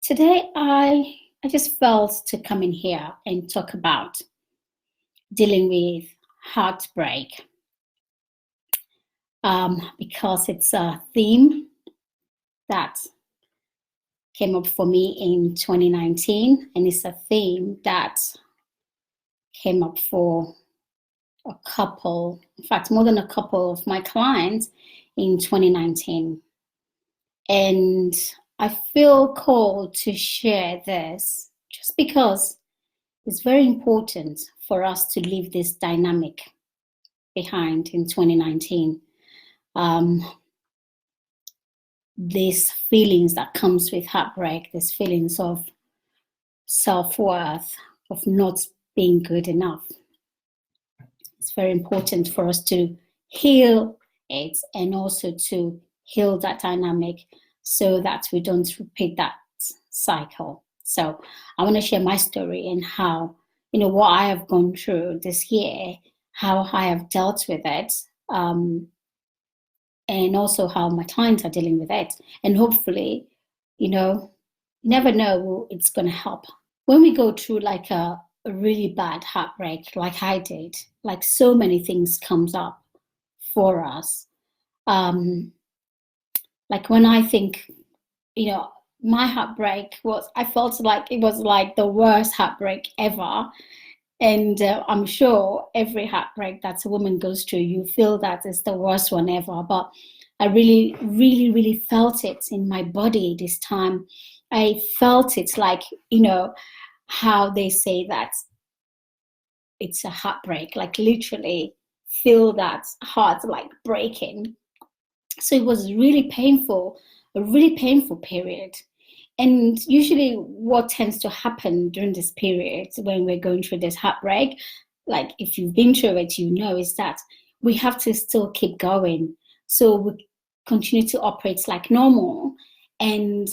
Today, I just felt to come in here and talk about dealing with heartbreak because it's a theme that came up for me in 2019, and it's a theme that came up for a couple, in fact, more than a couple of my clients in 2019. And I feel called to share this just because it's very important for us to leave this dynamic behind in 2019. These feelings that comes with heartbreak, these feelings of self-worth, of not being good enough. It's very important for us to heal it and also to heal that dynamic so that we don't repeat that cycle. So I want to share my story and how, what I have gone through this year, how I have dealt with it, and also how my clients are dealing with it. And hopefully, you never know it's going to help. When we go through like a really bad heartbreak, like I did, like so many things comes up for us. Like when I think, my heartbreak I felt like it was like the worst heartbreak ever. And I'm sure every heartbreak that a woman goes through, you feel that it's the worst one ever. But I really, really, really felt it in my body this time. I felt it like, how they say that it's a heartbreak, like literally feel that heart like breaking. So it was really painful, a really painful period. And usually what tends to happen during this period when we're going through this heartbreak, like if you've been through it, is that we have to still keep going. So we continue to operate like normal. And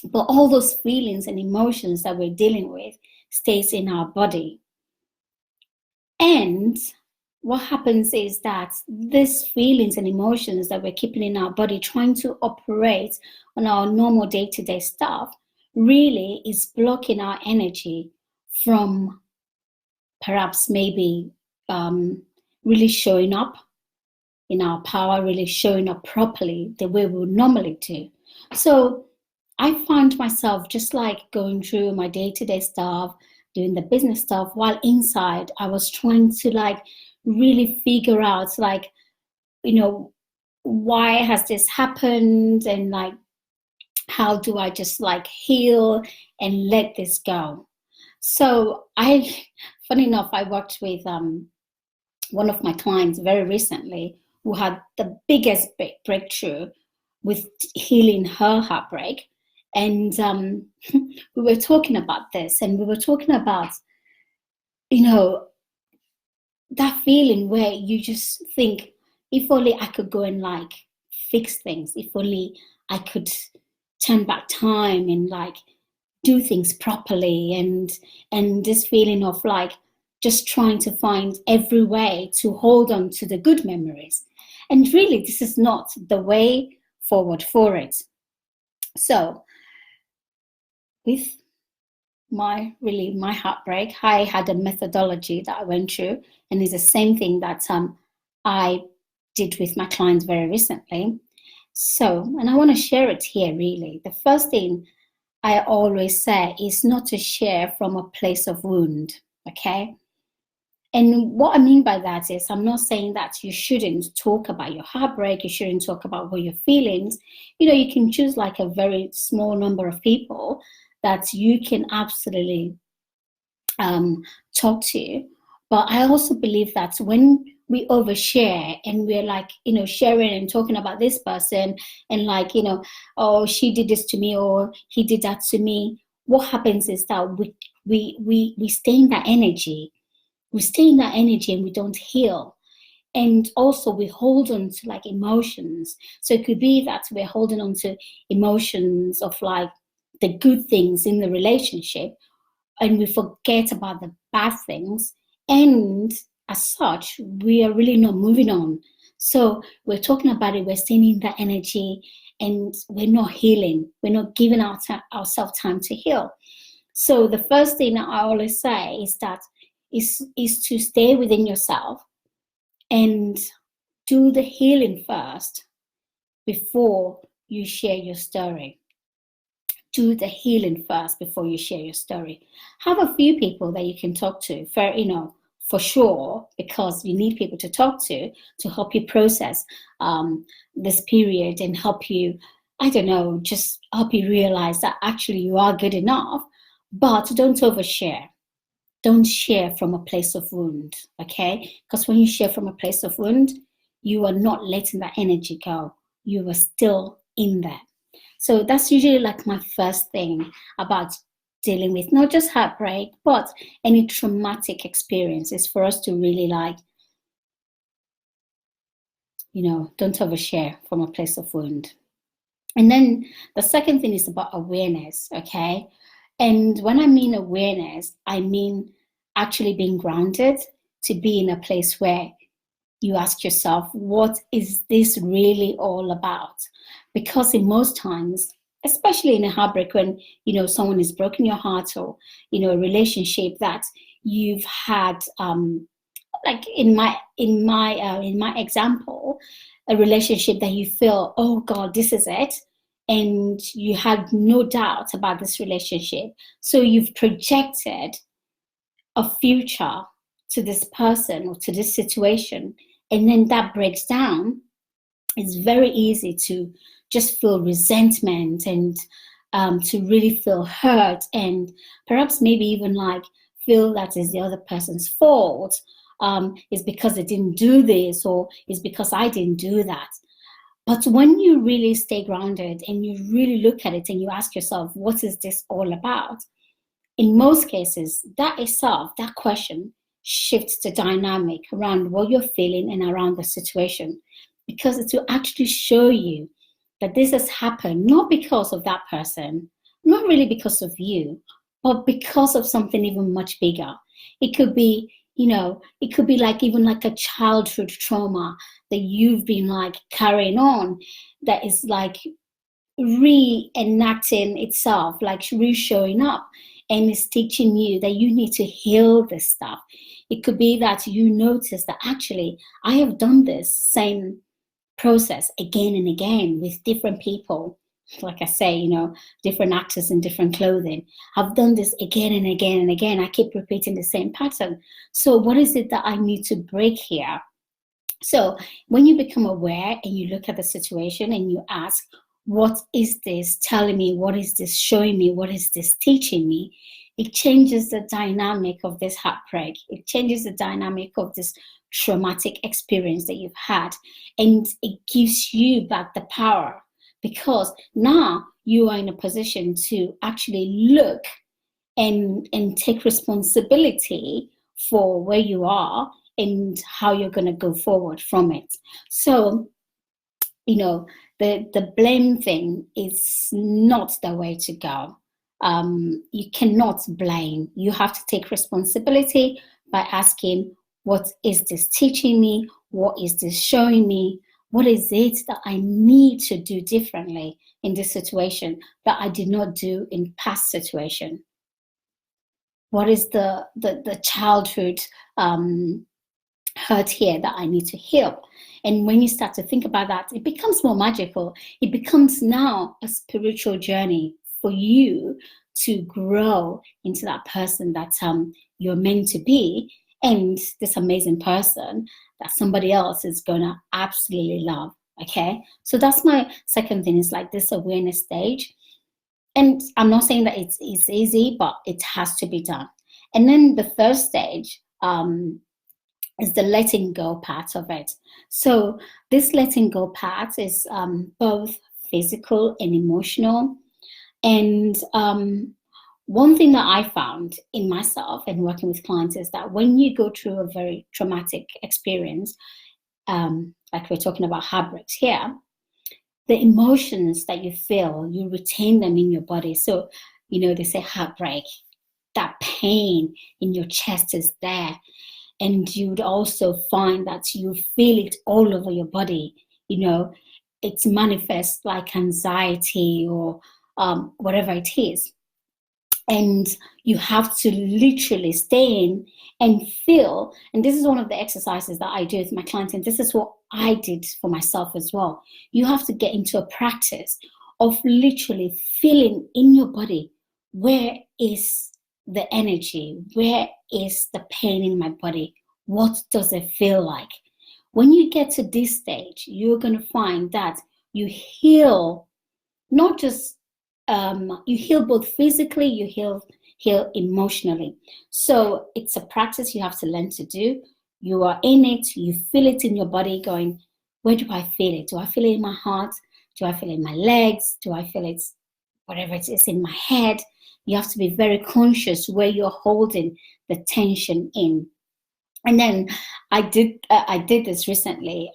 but all those feelings and emotions that we're dealing with stays in our body. And what happens is that these feelings and emotions that we're keeping in our body, trying to operate on our normal day-to-day stuff, really is blocking our energy from perhaps maybe really showing up in our power, really showing up properly the way we would normally do. So I found myself just like going through my day-to-day stuff, doing the business stuff, while inside I was trying to like really figure out like, why has this happened, and like how do I just like heal and let this go. So funny enough, I worked with one of my clients very recently who had the biggest breakthrough with healing her heartbreak. And we were talking about this, and we were talking about, that feeling where you just think, if only I could go and like fix things, if only I could turn back time and like do things properly, and this feeling of like just trying to find every way to hold on to the good memories. And really, this is not the way forward for it. So with my heartbreak, I had a methodology that I went through, and it's the same thing that I did with my clients very recently. So, and I want to share it here really. The first thing I always say is not to share from a place of wound, okay? And what I mean by that is I'm not saying that you shouldn't talk about your heartbreak, you shouldn't talk about what your feelings. You can choose like a very small number of people that you can absolutely talk to. But I also believe that when we overshare and we're like, sharing and talking about this person and like, oh, she did this to me or he did that to me, what happens is that we stay in that energy. We stay in that energy and we don't heal. And also we hold on to like emotions. So it could be that we're holding on to emotions of like the good things in the relationship, and we forget about the bad things. And as such, we are really not moving on. So we're talking about it, we're staying in that energy, and we're not healing. We're not giving ourselves time to heal. So the first thing that I always say is that is to stay within yourself and do the healing first before you share your story. Do the healing first before you share your story. Have a few people that you can talk to, for sure, because you need people to talk to help you process this period and help you, I don't know, just help you realize that actually you are good enough. But don't overshare. Don't share from a place of wound, okay? Because when you share from a place of wound, you are not letting that energy go. You are still in there. So that's usually like my first thing about dealing with not just heartbreak, but any traumatic experiences, for us to really don't overshare from a place of wound. And then the second thing is about awareness, okay? And when I mean awareness, I mean actually being grounded, to be in a place where you ask yourself, what is this really all about? Because in most times, especially in a heartbreak, when someone has broken your heart, or a relationship that you've had, like in my example, a relationship that you feel, oh God, this is it, and you had no doubt about this relationship, so you've projected a future to this person or to this situation, and then that breaks down. It's very easy to just feel resentment and to really feel hurt, and perhaps maybe even feel that it's the other person's fault. It's because they didn't do this, or it's because I didn't do that. But when you really stay grounded and you really look at it and you ask yourself, what is this all about? In most cases, that itself, that question, shifts the dynamic around what you're feeling and around the situation, because it will actually show you that this has happened not because of that person, not really because of you, but because of something even much bigger. It could be, even like a childhood trauma that you've been carrying on, that is reenacting itself, re-showing up, and it's teaching you that you need to heal this stuff. It could be that you notice that actually I have done this same process again and again with different people. Like I say, different actors in different clothing. I've done this again and again and again. I keep repeating the same pattern. So what is it that I need to break here? So when you become aware and you look at the situation and you ask, what is this telling me? What is this showing me? What is this teaching me? It changes the dynamic of this heartbreak. It changes the dynamic of this traumatic experience that you've had. And it gives you back the power, because now you are in a position to actually look and take responsibility for where you are and how you're going to go forward from it. So, the blame thing is not the way to go. You cannot blame. You have to take responsibility by asking, what is this teaching me? What is this showing me? What is it that I need to do differently in this situation that I did not do in past situation? What is the childhood hurt here that I need to heal? And when you start to think about that, it becomes more magical. It becomes now a spiritual journey for you to grow into that person that you're meant to be, and this amazing person that somebody else is gonna absolutely love. Okay, so that's my second thing, is this awareness stage. And I'm not saying that it's easy, but it has to be done. And then the third stage is the letting go part of it. So this letting go part is both physical and emotional. And one thing that I found in myself and working with clients is that when you go through a very traumatic experience, like we're talking about heartbreaks here, the emotions that you feel, you retain them in your body. So, they say heartbreak, that pain in your chest is there. And you'd also find that you feel it all over your body, it's manifest like anxiety or whatever it is. And you have to literally stay in and feel. And this is one of the exercises that I do with my clients. And this is what I did for myself as well. You have to get into a practice of literally feeling in your body, where is the energy? Where is the pain in my body? What does it feel like? When you get to this stage, you're going to find that you heal, not just you heal both physically, you heal emotionally. So it's a practice you have to learn to do. You are in it, you feel it in your body going, where do I feel it? Do I feel it in my heart? Do I feel it in my legs? Do I feel it, whatever it is, in my head? You have to be very conscious where you're holding the tension in. And then I did this recently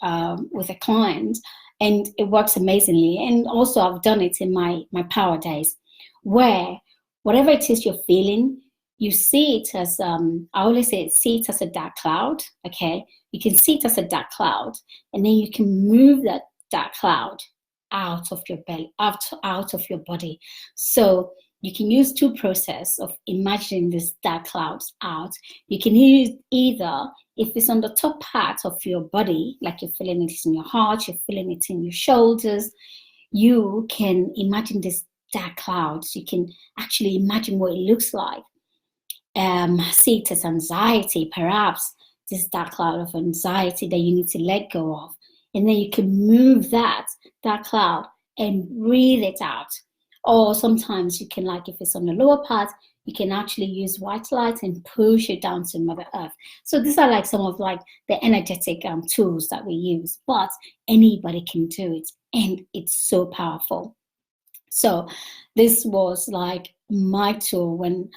with a client, and it works amazingly. And also I've done it in my power days, where whatever it is you're feeling, you see it as I always say, see it as a dark cloud. Okay, you can see it as a dark cloud, and then you can move that dark cloud out of your belly, out of your body. So you can use two processes of imagining this dark clouds out. You can use either, if it's on the top part of your body, like you're feeling it in your heart, you're feeling it in your shoulders, you can imagine this dark clouds. You can actually imagine what it looks like. See it as anxiety, perhaps this dark cloud of anxiety that you need to let go of. And then you can move that dark cloud and breathe it out. Or sometimes you can, like if it's on the lower part, you can actually use white light and push it down to Mother Earth. So these are like some of like the energetic tools that we use, but anybody can do it, and it's so powerful. So this was like my tool when,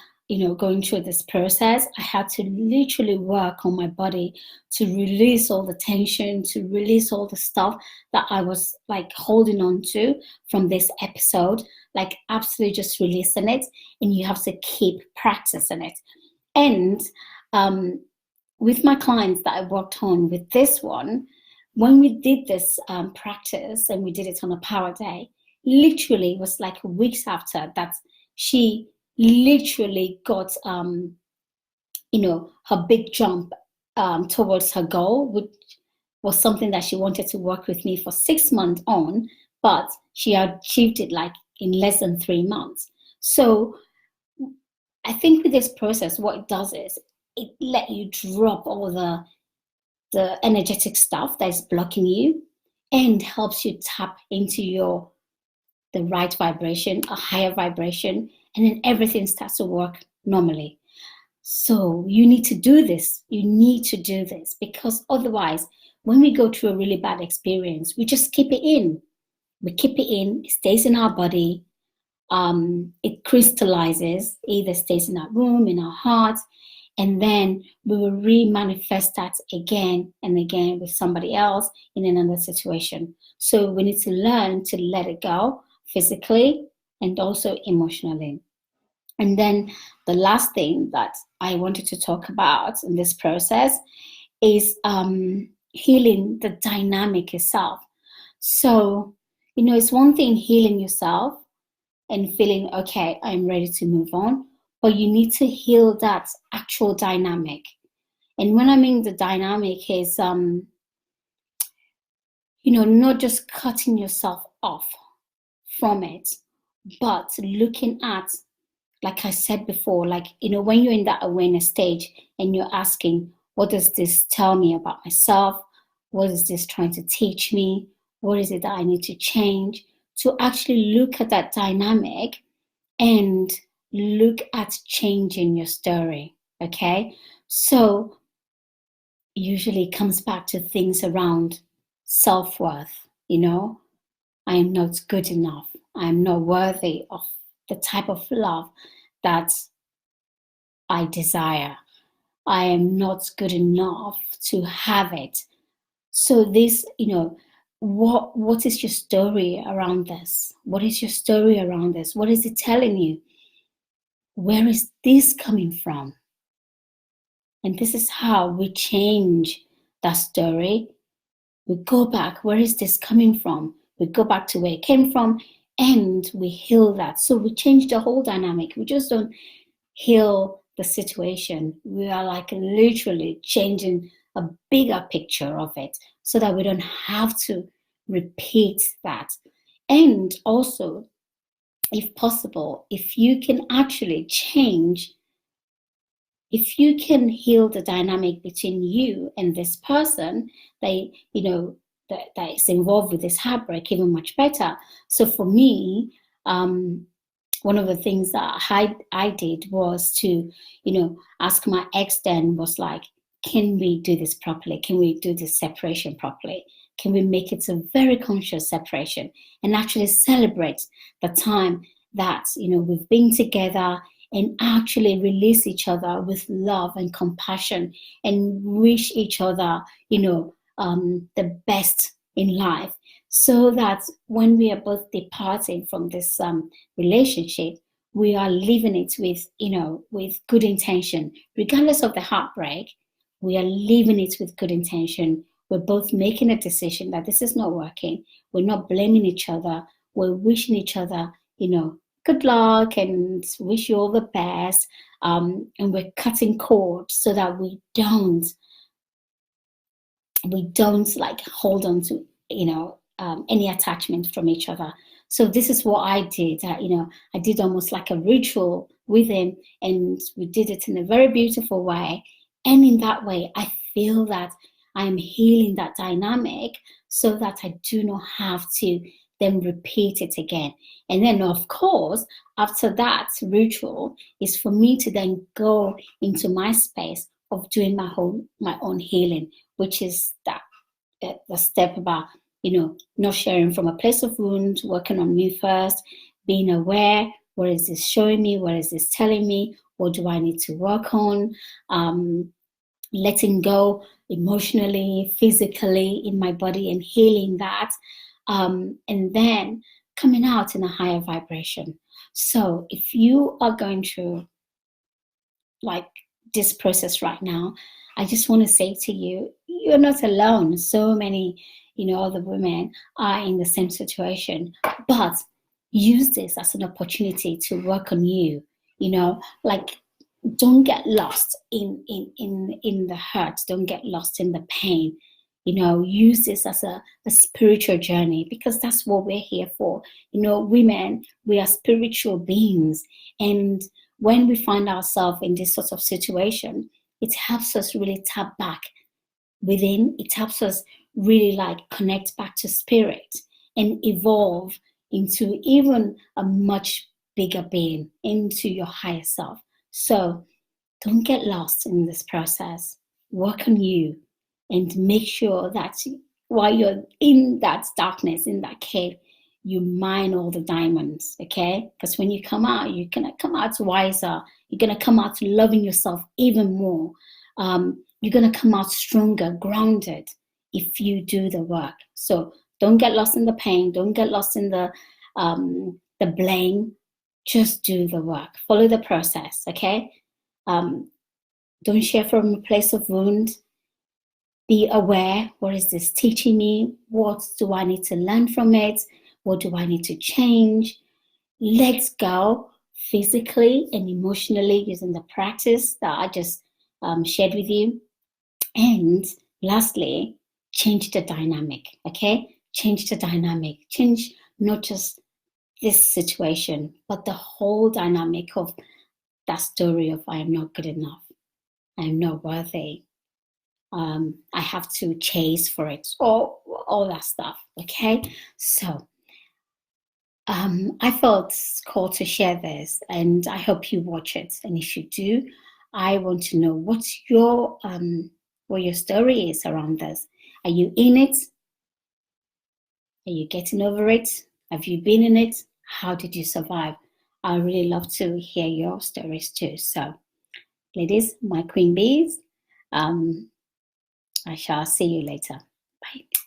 going through this process. I had to literally work on my body to release all the tension, to release all the stuff that I was like holding on to from this episode, like absolutely just releasing it. And you have to keep practicing it. And with my clients that I worked on with this one, when we did this practice and we did it on a power day, literally it was like weeks after that she literally got her big jump towards her goal, which was something that she wanted to work with me for 6 months on, but she achieved it like in less than 3 months. So I think with this process, what it does is it let you drop all the energetic stuff that is blocking you, and helps you tap into the right vibration, a higher vibration, and then everything starts to work normally. So you need to do this. You need to do this, because otherwise, when we go through a really bad experience, we just keep it in. We keep it in, it stays in our body. It crystallizes, either stays in our room, in our heart, and then we will re-manifest that again and again with somebody else in another situation. So we need to learn to let it go physically and also emotionally. And then the last thing that I wanted to talk about in this process is healing the dynamic itself. So, it's one thing healing yourself and feeling, okay, I'm ready to move on, but you need to heal that actual dynamic. And when I mean the dynamic is, not just cutting yourself off from it, but looking at, like I said before, like, when you're in that awareness stage and you're asking, what does this tell me about myself? What is this trying to teach me? What is it that I need to change? To actually look at that dynamic and look at changing your story, okay? So usually it comes back to things around self-worth, I am not good enough. I am not worthy of the type of love that I desire. I am not good enough to have it. So this, what is your story around this? What is your story around this? What is it telling you? Where is this coming from? And this is how we change that story. We go back. Where is this coming from? we go back to where it came from, and we heal that. So we change the whole dynamic. We just don't heal the situation. We are like literally changing a bigger picture of it so that we don't have to repeat that. And also, if possible, if you can actually change, if you can heal the dynamic between you and this person, they, that is involved with this heartbreak, even much better. So for me, one of the things that I did was to, ask my ex then, was like, can we do this properly? Can we do this separation properly? Can we make it a very conscious separation and actually celebrate the time that, we've been together, and actually release each other with love and compassion and wish each other, the best in life, so that when we are both departing from this relationship, we are leaving it with, with good intention, regardless of the heartbreak. We are leaving it with good intention. We're both making a decision that this is not working. We're not blaming each other. We're wishing each other, good luck and wish you all the best. And we're cutting cords so that we don't like hold on to, any attachment from each other. So this is what I did. I did almost like a ritual with him, and we did it in a very beautiful way. And in that way, I feel that I'm healing that dynamic so that I do not have to then repeat it again. And then, of course, after that ritual is for me to then go into my space of doing my own healing, which is that the step about, not sharing from a place of wound, working on me first, being aware. What is this showing me? What is this telling me? What do I need to work on? Letting go emotionally, physically in my body, and healing that. And then coming out in a higher vibration. So if you are going through like this process right now, I just want to say to you, you're not alone. So many, other women are in the same situation, but use this as an opportunity to work on you, like don't get lost in the hurt. Don't get lost in the pain. Use this as a spiritual journey, because that's what we're here for. Women, we are spiritual beings. And when we find ourselves in this sort of situation, it helps us really tap back within. It helps us really like connect back to spirit and evolve into even a much bigger being, into your higher self. So don't get lost in this process. Work on you and make sure that while you're in that darkness, in that cave, you mine all the diamonds, okay? Because when you come out, you're going to come out wiser. You're going to come out loving yourself even more. You're going to come out stronger, grounded, if you do the work. So don't get lost in the pain. Don't get lost in the blame. Just do the work. Follow the process, okay? Don't share from a place of wound. Be aware. What is this teaching me? What do I need to learn from it? What do I need to change? Let's go physically and emotionally using the practice that I just shared with you. And lastly, change the dynamic, okay? Change the dynamic. Change not just this situation, but the whole dynamic of that story of I am not good enough. I am not worthy. I have to chase for it, all that stuff, okay? So I felt called to share this, and I hope you watch it. And if you do, I want to know what your story is around this. Are you in it? Are you getting over it? Have you been in it? How did you survive? I really love to hear your stories too. So, ladies, my queen bees, I shall see you later. Bye.